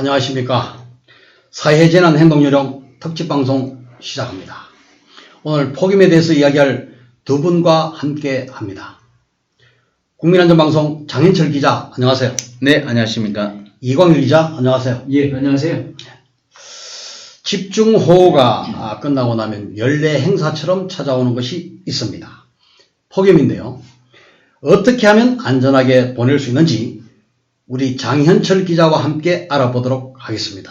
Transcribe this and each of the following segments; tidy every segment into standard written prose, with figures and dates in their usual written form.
안녕하십니까. 사회재난 행동요령 특집방송 시작합니다. 오늘 폭염에 대해서 이야기할 두 분과 함께 합니다. 국민안전방송 장현철 기자 안녕하세요. 네, 안녕하십니까. 이광일 기자 안녕하세요. 예, 안녕하세요. 집중호우가 끝나고 나면 연례 행사처럼 찾아오는 것이 있습니다. 폭염인데요. 어떻게 하면 안전하게 보낼 수 있는지 우리 장현철 기자와 함께 알아보도록 하겠습니다.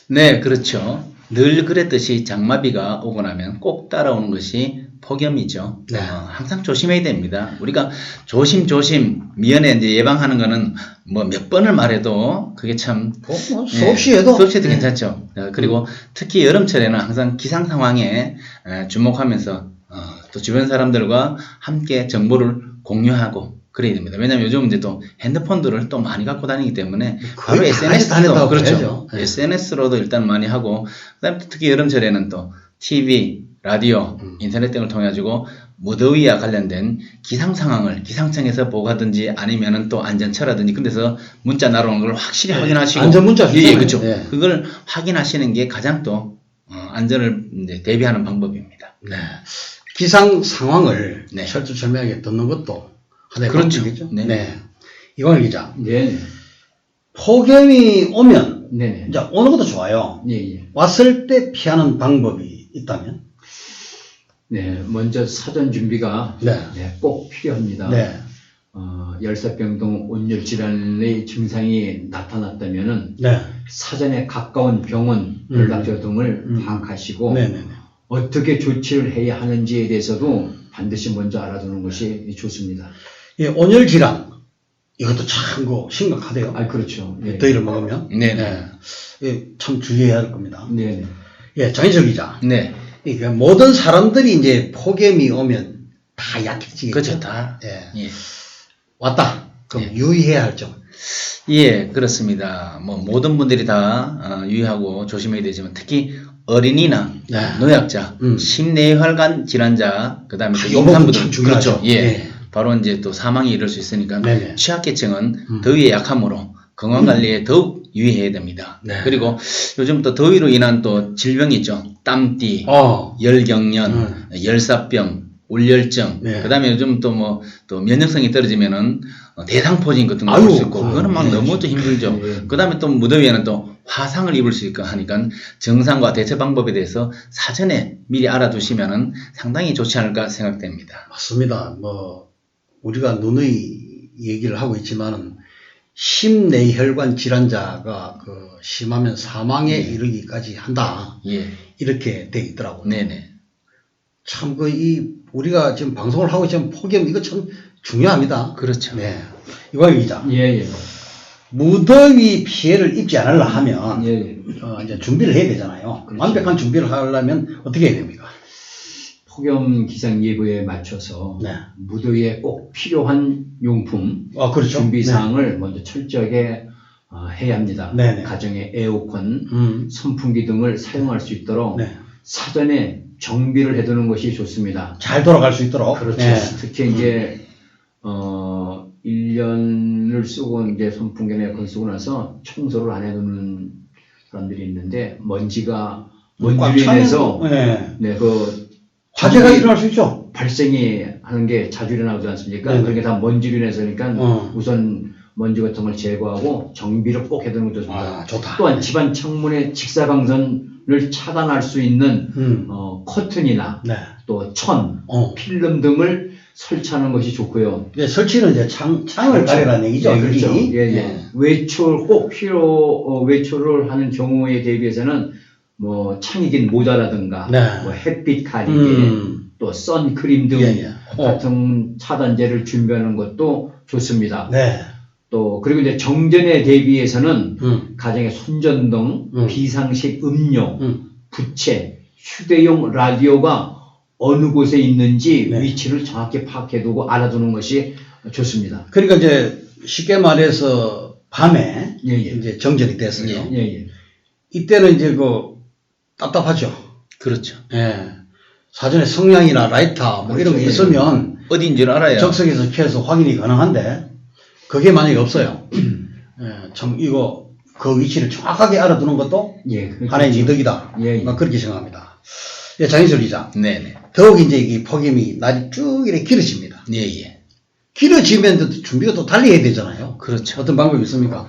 네, 그렇죠. 늘 그랬듯이 장마비가 오고 나면 꼭 따라오는 것이 폭염이죠. 네. 항상 조심해야 됩니다. 우리가 조심조심 미연에 이제 예방하는 거는 뭐 몇 번을 말해도 그게 참 수없이 해도 수없이 해도 괜찮죠. 그리고 특히 여름철에는 항상 기상 상황에 주목하면서 또 주변 사람들과 함께 정보를 공유하고 그래야 됩니다. 왜냐하면 요즘 이제 또 핸드폰들을 또 많이 갖고 다니기 때문에 바로 SNS로 그렇죠. 네. SNS로도 일단 많이 하고 그다음에 특히 여름철에는 또 TV, 라디오, 인터넷 등을 통해 가지고 무더위와 관련된 기상 상황을 기상청에서 보고하든지 아니면은 또 안전처라든지 근데서 문자 날아오는 걸 확실히 확인하시고 안전 문자 예, 그렇죠. 네. 그걸 확인하시는 게 가장 또 안전을 이제 대비하는 방법입니다. 네. 기상 상황을 네. 철두철미하게 듣는 것도 하나의 그렇죠. 방법이겠죠. 네. 네. 이광일 기자. 네, 폭염이 오면 네, 이제 오는 것도 좋아요. 예, 예. 왔을 때 피하는 방법이 있다면? 네, 먼저 사전 준비가 네. 꼭 필요합니다. 네. 열사병 등 온열 질환의 증상이 나타났다면은 네. 사전에 가까운 병원, 연락처 등을 파악하시고 네네네. 어떻게 조치를 해야 하는지에 대해서도 반드시 먼저 알아두는 것이 좋습니다. 예, 온열 질환 이것도 참 심각하대요. 아, 그렇죠. 예. 더위를 먹으면. 네네. 예, 참 주의해야 할 겁니다. 네, 예, 장현철 기자. 네. 이게 모든 사람들이 이제 폭염이 오면 다 약해지겠죠. 그렇죠. 다. 예. 예. 왔다. 그럼 예. 유의해야 할 점. 예, 그렇습니다. 뭐 모든 분들이 다 유의하고 조심해야 되지만 특히 어린이나 네. 노약자, 심내혈관 질환자, 그다음에 또 요 부분 임산부들 참 중요하죠. 그렇죠. 예. 네. 바로 이제 또 사망이 이를 수 있으니까 네네. 취약계층은 더위에 약하므로 건강 관리에 더욱 유의해야 됩니다. 네. 그리고 요즘 또 더위로 인한 또 질병이 있죠. 땀띠, 열경련, 열사병, 올열증. 네. 그다음에 요즘 또 뭐 또 면역성이 떨어지면은 대상포진 같은 거 아유, 올 수 있고 그거는 막 네. 너무 또 힘들죠. 네. 그다음에 또 무더위에는 또 화상을 입을 수 있고 하니까 증상과 대처 방법에 대해서 사전에 미리 알아두시면은 상당히 좋지 않을까 생각됩니다. 맞습니다. 뭐 우리가 누누이 얘기를 하고 있지만은 심내혈관 질환자가 심하면 사망에 이르기까지 한다. 예. 이렇게 돼 있더라고요. 네네. 참 우리가 지금 방송을 하고 있지만 폭염 이거 참 중요합니다. 그렇죠. 네. 이광일 기자. 예, 예. 무더위 피해를 입지 않으려 하면 예, 예. 이제 준비를 해야 되잖아요. 그렇죠. 완벽한 준비를 하려면 어떻게 해야 됩니까? 폭염 기상 예보에 맞춰서 네. 무더위에 꼭 필요한 용품, 그렇죠. 준비 사항을 먼저 철저하게 해야 합니다. 네네. 가정에 에어컨, 선풍기 등을 사용할 수 있도록 네. 사전에 정비를 해두는 것이 좋습니다. 잘 돌아갈 수 있도록. 그렇죠. 네. 특히 이제 1년을 쓰고 이제 선풍기나 에어컨 쓰고 나서 청소를 안 해두는 사람들이 있는데 먼지로 인해서 네. 그 화재가 일어날 수 있죠. 발생이 하는 게 자주 일어나지 않습니까? 네. 그게 다 먼지로 인해서니까 우선 먼지 같은 걸 제거하고 정비를 꼭 해두는 것도 좋습니다. 좋다. 또한 집안 창문의 직사광선을 차단할 수 있는 커튼이나 네. 또 천, 필름 등을 설치하는 것이 좋고요. 네, 설치는 이제 창을 그렇죠. 가리라는 얘기죠. 예, 그렇죠. 여기. 예, 예. 외출을 하는 경우에 대비해서는 뭐 창이긴 모자라든가 네. 뭐 햇빛 가리개 또 선크림 등 예, 예. 같은 차단제를 준비하는 것도 좋습니다. 네. 또 그리고 이제 정전에 대비해서는 가정의 손전등, 비상식 음료, 부채, 휴대용 라디오가 어느 곳에 있는지 네. 위치를 정확히 파악해두고 알아두는 것이 좋습니다. 그러니까 이제 쉽게 말해서 밤에 예, 예. 이제 정전이 됐어요. 예, 예. 이때는 이제 답답하죠. 그렇죠. 예. 사전에 성냥이나 라이터 뭐 이런 게 그렇죠. 있으면 어디인 줄 알아요. 적석에서 켜서 확인이 가능한데 그게 만약에 없어요. 예, 참 이거 그 위치를 정확하게 알아두는 것도 예, 하나의 이득이다. 예, 예. 그렇게 생각합니다. 예, 장인철 기자. 네네. 더욱 이제 이 폭염이 날이 쭉 이렇게 길어집니다. 예예. 길어지면 또 준비가 또 달리 해야 되잖아요. 그렇죠. 어떤 방법이 있습니까?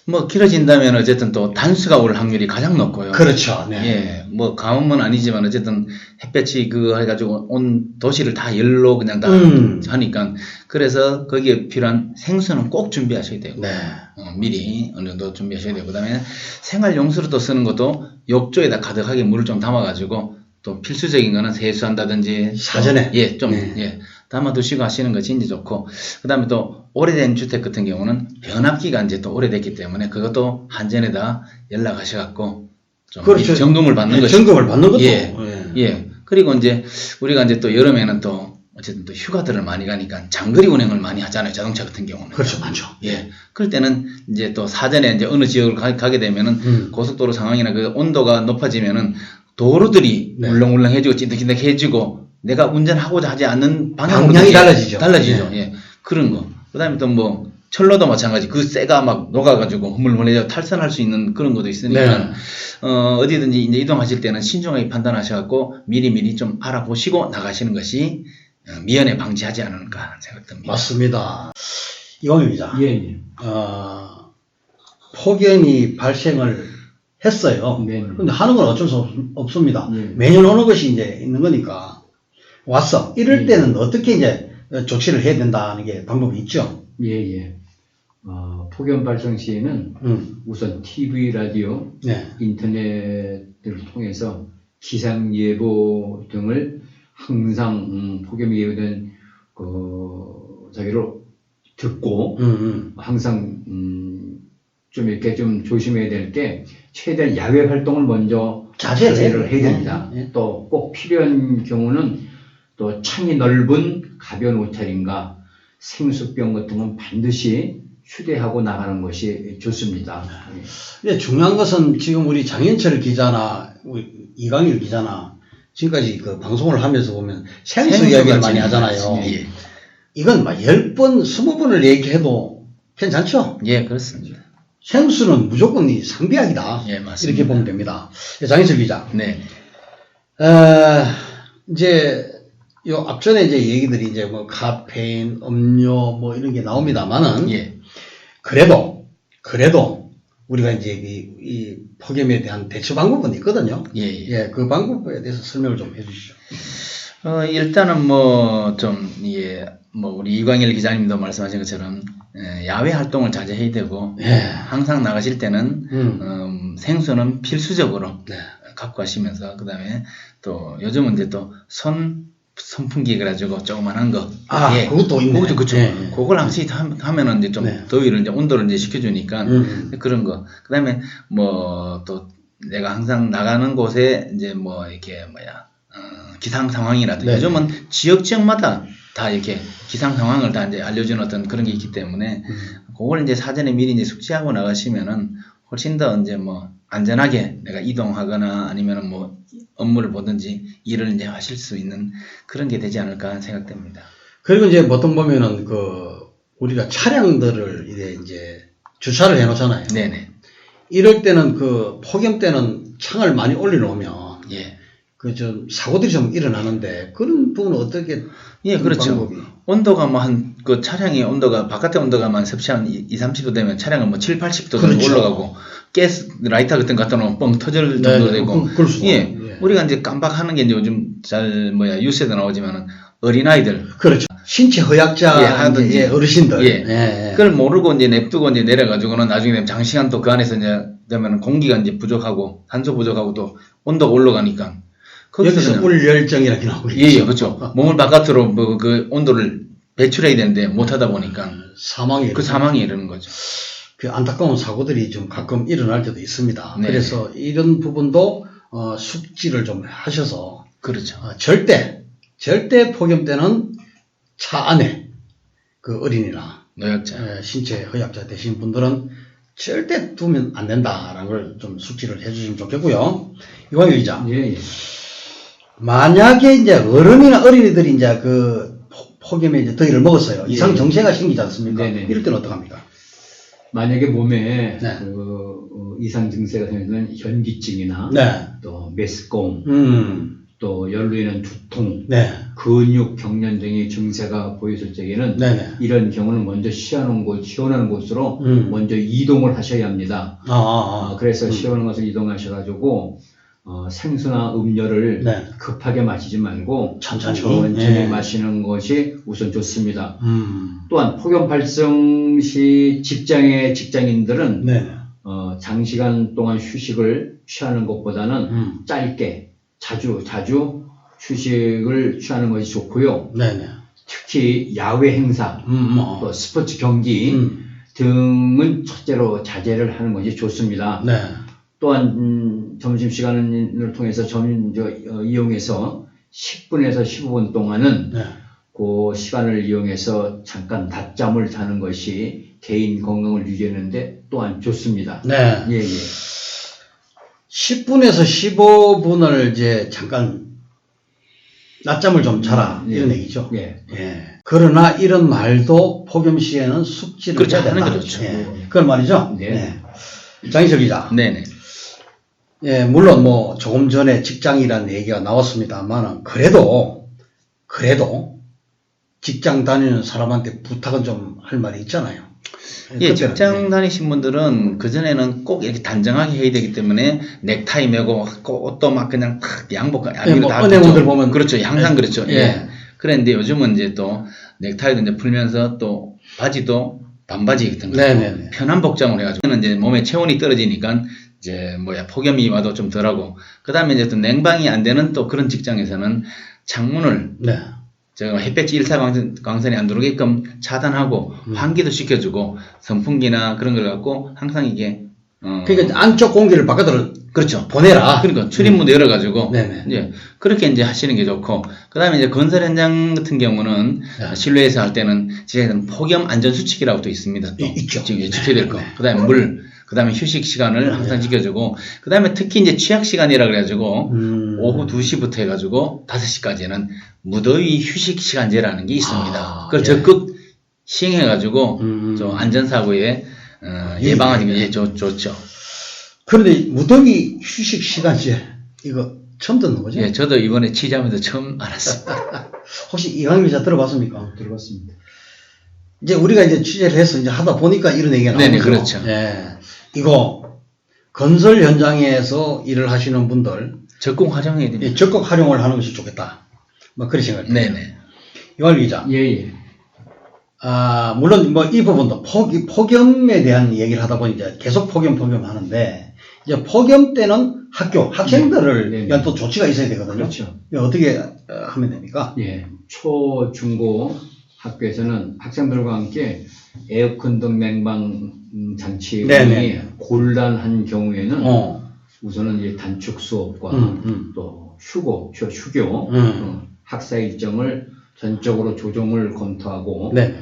뭐 길어진다면 어쨌든 또 단수가 올 확률이 가장 높고요. 그렇죠. 네. 예, 뭐 가뭄은 아니지만 어쨌든 햇볕이 그 해가지고 온 도시를 다 열로 그냥 다 하니까 그래서 거기에 필요한 생수는 꼭 준비하셔야 되고 네. 미리 어느 정도 준비하셔야 되고 그다음에 생활용수로 또 쓰는 것도 욕조에다 가득하게 물을 좀 담아가지고 또 필수적인 거는 세수한다든지 사전에? 예, 좀 네. 예. 담아두시고 하시는 것이 이제 좋고, 그 다음에 또 오래된 주택 같은 경우는 변압기가 이제 또 오래됐기 때문에 그것도 한전에다 연락하셔갖고 좀 그렇죠. 점검을 받는 것이 점검을 받는 것도. 예, 예. 그리고 이제 우리가 이제 또 여름에는 또 어쨌든 또 휴가들을 많이 가니까 장거리 운행을 많이 하잖아요. 자동차 같은 경우는. 그렇죠. 많죠. 예. 그럴 때는 이제 또 사전에 이제 어느 지역을 가게 되면은 고속도로 상황이나 그 온도가 높아지면은 도로들이 네. 울렁울렁해지고 찐득찐득해지고 내가 운전하고자 하지 않는 방향으로 방향이 이제 달라지죠. 달라지죠. 네. 예. 그런 거. 그다음에 또 뭐 철로도 마찬가지. 그 쇠가 막 녹아가지고 흐물흐물해져 탈선할 수 있는 그런 것도 있으니까 네. 어디든지 이제 이동하실 때는 신중하게 판단하셔갖고 미리미리 좀 알아보시고 나가시는 것이 미연에 방지하지 않을까 생각됩니다. 맞습니다. 이광현 기자. 예, 예. 폭염이 발생을 했어요. 네. 근데 하는 건 어쩔 수 없습니다. 네. 매년 오는 것이 이제 있는 거니까 왔어. 이럴 네. 때는 어떻게 이제 조치를 해야 된다는 게 방법이 있죠. 예, 예. 폭염 발생 시에는 우선 TV, 라디오, 네. 인터넷을 통해서 기상 예보 등을 항상 폭염이 예보된 자기로 듣고 항상 좀 이렇게 좀 조심해야 될 게 최대한 야외 활동을 먼저 자제를 해야 됩니다. 네. 또 꼭 필요한 경우는 또 창이 넓은 가벼운 옷차림과 생수병 같은 건 반드시 휴대하고 나가는 것이 좋습니다. 근데 중요한 것은 지금 우리 장현철 기자나 우리 이광일 기자나 지금까지 그 방송을 하면서 보면 생수 이야기를 많이 하잖아요. 예. 이건 막 10번, 20번을 얘기해도 괜찮죠? 예, 그렇습니다. 생수는 무조건 이 상비약이다. 예, 맞습니다. 이렇게 보면 됩니다. 장현철 기자. 네. 이제 요 앞전에 이제 얘기들이 이제 뭐 카페인, 음료 뭐 이런 게 나옵니다만은 예. 그래도 우리가 이제 이 폭염에 대한 대처 방법은 있거든요. 예, 예. 그 방법에 대해서 설명을 좀 해주시죠. 일단은 뭐 좀, 예, 뭐 우리 이광일 기자님도 말씀하신 것처럼 야외 활동을 자제해야 되고 예. 항상 나가실 때는 생수는 필수적으로 네. 갖고 가시면서 그다음에 또 요즘은 이제 또 선풍기 그래가지고 조그만한 거. 예. 그것도 있네. 그것도 그쵸. 예. 그걸 항상 하면은 이제 좀 네. 더위를 이제 온도를 이제 식혀주니까 그런 거. 그다음에 뭐 또 내가 항상 나가는 곳에 이제 뭐 이렇게 기상 상황이라든지 네. 요즘은 지역마다 다 이렇게 기상 상황을 다 이제 알려주는 어떤 그런 게 있기 때문에 그걸 이제 사전에 미리 이제 숙지하고 나가시면은 훨씬 더 이제 뭐 안전하게 내가 이동하거나 아니면은 뭐 업무를 보든지 일을 이제 하실 수 있는 그런 게 되지 않을까 생각됩니다. 그리고 이제 보통 보면은 우리가 차량들을 이제 주차를 해놓잖아요. 네네. 이럴 때는 폭염 때는 창을 많이 올려놓으면 예. 좀 사고들이 좀 일어나는데 그런 부분은 어떻게? 예, 그렇죠. 방법이? 온도가 뭐 그 차량의 온도가 바깥의 온도가 만 섭씨 한 30도 되면 차량은 뭐 7, 80도 그렇죠. 올라가고 가스 라이터 같은 거 갖다 놓으면 뻥 터질 정도 되고. 그럴 수가. 예. 우리가 이제 깜빡하는 게 이제 요즘 뉴스에도 나오지만은 어린아이들. 그렇죠. 신체 허약자 예, 하든지. 어르신들. 예. 그걸 모르고 이제 냅두고 이제 내려가지고는 나중에 장시간 또 그 안에서 이제 되면 공기가 이제 부족하고 산소 부족하고 또 온도가 올라가니까. 여기서 울열증이라고 나오고 있죠. 예, 그렇죠. 몸을 바깥으로 그 온도를 배출해야 되는데 못하다 보니까 사망이 이러는 거죠. 그 안타까운 사고들이 좀 가끔 일어날 때도 있습니다. 네. 그래서 이런 부분도 숙지를 좀 하셔서 그렇죠. 절대 폭염 때는 차 안에 그 어린이나 노약자. 신체 허약자 되신 분들은 절대 두면 안 된다라는 걸 좀 숙지를 해주시면 좋겠고요. 이광현 기자. 예, 예. 만약에 이제 어른이나 어린이들이 이제 폭염에 이제 더위를 먹었어요. 이상 정체가 생기지 않습니까? 네네. 이럴 때는 어떡합니까? 만약에 몸에 네. 이상 증세가 생기면 현기증이나 네. 또 메스꺼움, 또 열로 인한 두통, 네. 근육 경련 등의 증세가 보였을 적에는 네네. 이런 경우는 먼저 시원한 곳으로 먼저 이동을 하셔야 합니다. 그래서 시원한 곳을 이동하셔가지고 생수나 음료를 네. 급하게 마시지 말고 천천히 천천히 마시는 것이 우선 좋습니다. 음. 또한 폭염 발생 시 직장인들은 네. 장시간 동안 휴식을 취하는 것보다는 짧게 자주 휴식을 취하는 것이 좋고요. 네네. 특히 야외 행사, 또 스포츠 경기 등은 첫째로 자제를 하는 것이 좋습니다. 네. 또한 점심시간을 통해서 이용해서 10분에서 15분 동안은 네. 그 시간을 이용해서 잠깐 낮잠을 자는 것이 개인 건강을 유지하는데 또한 좋습니다. 네. 예. 10분에서 15분을 이제 잠깐 낮잠을 좀 자라 이런 얘기죠. 예. 예. 그러나 이런 말도 폭염 시에는 숙지를 그렇죠. 해야 된다. 하는 거죠. 예. 그런 말이죠. 네. 장희철 기자. 네네. 예, 물론 뭐 조금 전에 직장이라는 얘기가 나왔습니다만 그래도 직장 다니는 사람한테 부탁은 좀 할 말이 있잖아요. 예, 그때는, 직장 다니신 분들은 그전에는 꼭 이렇게 단정하게 해야 되기 때문에 넥타이 매고 옷도 막 그냥 탁 양복 뭐 은행원들 보면 그렇죠. 항상 예. 그렇죠. 예. 예. 그런데 요즘은 이제 또 넥타이도 이제 풀면서 또 바지도 반바지 같은 거 네네네. 편한 복장을 해가지고 이제 몸에 체온이 떨어지니까 이제 폭염이 와도 좀 덜하고 그다음에 이제 또 냉방이 안 되는 또 그런 직장에서는 창문을 네. 햇볕이 일사광선이 안 들어오게끔 차단하고 환기도 시켜주고 선풍기나 그런 걸 갖고 항상 이게 그러니까 안쪽 공기를 바깥으로 그렇죠. 보내라. 그러니까 출입문도 열어가지고 네네. 이제 그렇게 이제 하시는 게 좋고 그다음에 이제 건설 현장 같은 경우는 네. 실내에서 할 때는 지금 폭염 안전 수칙이라고 또 있습니다. 또 있죠. 지금 지켜야 될 거. 그다음에 물, 그다음에 휴식 시간을 항상 지켜주고 그다음에 특히 이제 취약 시간이라 그래가지고 오후 2시부터 해가지고 5시까지는 무더위 휴식 시간제라는 게 있습니다. 그걸 예. 적극 시행해가지고 좀 안전사고에 예방하는 게 좋죠. 그런데 무더위 휴식 시간제 이거 처음 듣는 거죠? 예, 저도 이번에 취재하면서 처음 알았습니다. 혹시 이광 기자 들어봤습니까? 들어봤습니다. 이제 우리가 이제 취재를 해서 이제 하다 보니까 이런 얘기가 나오죠. 네네, 그렇죠. 예. 이거 건설 현장에서 일을 하시는 분들 적극 활용해야 됩니다. 적극 활용을 하는 것이 좋겠다. 뭐 그런 생각이 듭니다. 네네. 이광 기자. 예. 물론 뭐 이 부분도 폭염에 대한 얘기를 하다 보니 이제 계속 폭염 하는데 이제 폭염 때는 학생들을 네. 위한 또 조치가 있어야 되거든요. 그렇죠. 이거 어떻게 하면 됩니까? 예. 초, 중고 학교에서는 학생들과 함께 에어컨 등 냉방 장치 네네. 곤란한 경우에는 어. 우선은 이제 단축 수업과 또 휴교, 학사 일정을 전적으로 조정을 검토하고 네.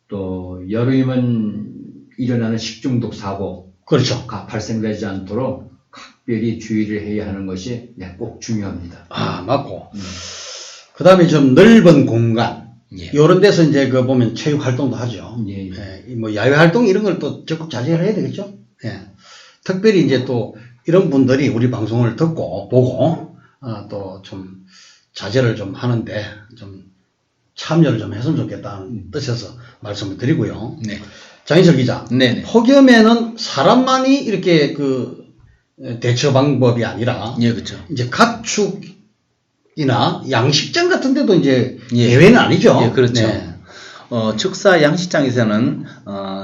또 여름이면 일어나는 식중독 사고가 그렇죠. 발생되지 않도록 각별히 주의를 해야 하는 것이 꼭 중요합니다. 맞고. 그 다음에 좀 넓은 공간. 예. 이런 데서 이제 그 보면 체육 활동도 하죠. 예. 뭐 야외 활동 이런 걸 또 적극 자제를 해야 되겠죠. 예. 특별히 이제 또 이런 분들이 우리 방송을 듣고 보고 또 좀 자제를 좀 하는데 좀 참여를 좀 했으면 좋겠다는 뜻에서 말씀을 드리고요. 네. 장희철 기자. 네네. 폭염에는 사람만이 이렇게 그 대처 방법이 아니라 예, 그렇죠. 이제 가축이나 양식장 같은 데도 이제 예. 예외는 아니죠. 예, 그렇죠. 네. 축사 양식장에서는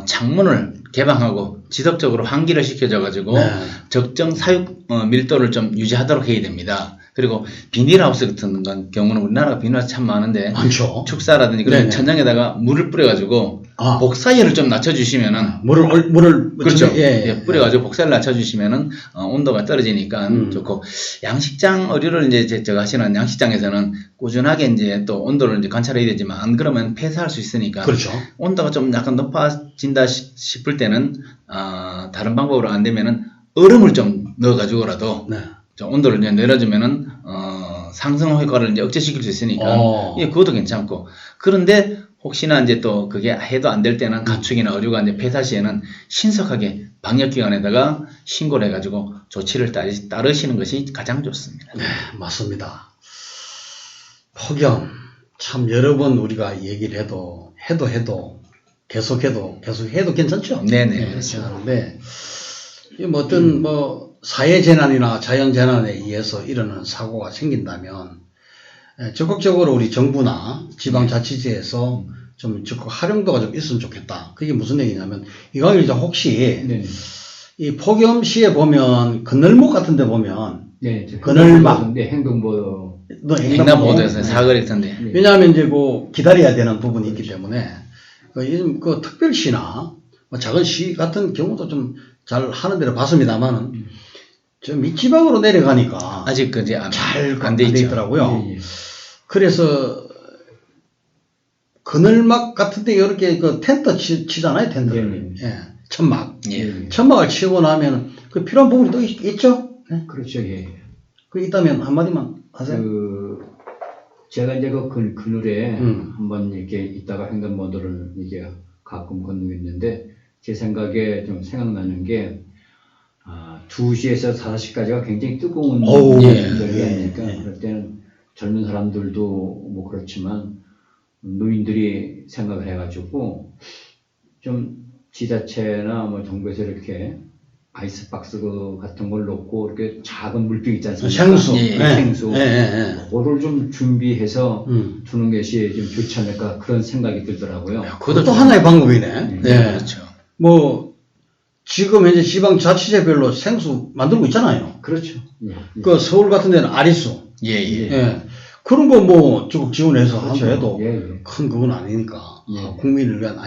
창문을 개방하고 지속적으로 환기를 시켜줘가지고 네. 적정 사육 밀도를 좀 유지하도록 해야 됩니다. 그리고 비닐하우스 같은 경우는 우리나라가 비닐하우스 참 많은데 많죠. 축사라든지 그런 네네. 천장에다가 물을 뿌려가지고 복사열을 좀 낮춰주시면은 물을 그렇죠. 예. 뿌려가지고 복사를 낮춰주시면은 온도가 떨어지니까 좋고 양식장 의료를 이제 제가 하시는 양식장에서는 꾸준하게 이제 또 온도를 이제 관찰해야 되지만 안 그러면 폐사할 수 있으니까 그렇죠. 온도가 좀 약간 높아진다 싶을 때는 다른 방법으로 안 되면은 얼음을 좀 넣어가지고라도 네. 좀 온도를 이제 내려주면은 상승 효과를 이제 억제시킬 수 있으니까 예, 그것도 괜찮고 그런데 혹시나 이제 또 그게 해도 안 될 때는 가축이나 어류가 이제 폐사 시에는 신속하게 방역기관에다가 신고를 해가지고 조치를 따르시는 것이 가장 좋습니다. 네, 맞습니다. 폭염, 참 여러 번 우리가 얘기를 해도 계속 해도 괜찮죠? 네네, 네, 그렇죠. 괜찮은데, 이 뭐 어떤 사회재난이나 자연재난에 의해서 일어나는 사고가 생긴다면, 적극적으로 우리 정부나 지방자치제에서 좀 적극 활용도가 좀 있으면 좋겠다. 그게 무슨 얘기냐면, 이광일 기자 혹시 네. 이 폭염 시에 보면 건널목 같은 데 보면 네. 그늘막. 네, 행동보. 횡단보도에서 사거리 텐데. 네. 왜냐하면 이제 그 기다려야 되는 부분이 있기 때문에 요즘 그 특별시나 뭐 작은 시 같은 경우도 좀 잘 하는 데를 봤습니다만은 좀 밑지방으로 내려가니까 아직 그 이제 잘 안 돼 있죠. 있더라고요. 예, 예. 그래서 그늘막 같은데 이렇게 그 텐트 치잖아요, 텐트를. 네. 예, 천막. 예. 천막을 치고 나면 그 필요한 부분이 또 있죠. 예? 그렇죠. 예. 그 있다면 한마디만 하세요. 제가 이제 그 그늘에 음. 한번 이렇게 있다가 횡단보도를 이게 가끔 건너겠는데 제 생각에 좀 생각나는 게 2시에서 5시까지가 굉장히 뜨거운 어우, 시절이 예, 아니니까 예. 그럴 때는 젊은 사람들도 뭐 그렇지만 노인들이 생각을 해가지고 좀 지자체나 뭐 정부에서 이렇게 아이스박스 같은 걸 놓고 이렇게 작은 물병 있지 않습니까? 생수. 예, 생수. 예. 그거를 좀 준비해서 두는 것이 좀 좋지 않을까 그런 생각이 들더라고요. 그것도 하나의 방법이네. 네, 예. 그렇죠. 뭐 지금 현재 지방자치제별로 생수 만들고 있잖아요. 그렇죠. 예. 그 서울 같은 데는 아리수. 예, 예. 예. 그런 거 뭐 적극 지원해서 그렇죠. 한다 해도 예, 예. 큰 그건 아니니까 예. 국민을 위한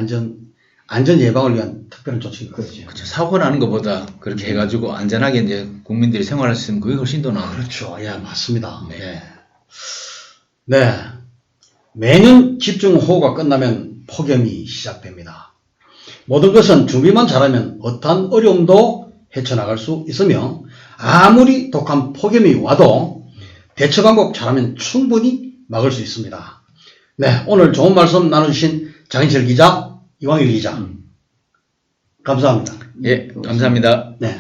안전 예방을 위한 특별한 조치가 그렇죠. 그렇죠. 사고 나는 것보다 그렇게 해가지고 안전하게 이제 국민들이 생활할 수 있으면 그게 훨씬 더 나아요. 그렇죠. 예, 맞습니다. 네. 네. 네. 매년 집중호우가 끝나면 폭염이 시작됩니다. 모든 것은 준비만 잘하면 어떠한 어려움도 헤쳐나갈 수 있으며 아무리 독한 폭염이 와도 대처 방법 잘하면 충분히 막을 수 있습니다. 네, 오늘 좋은 말씀 나눠주신 장인철 기자, 이광일 기자 감사합니다. 예, 감사합니다. 네.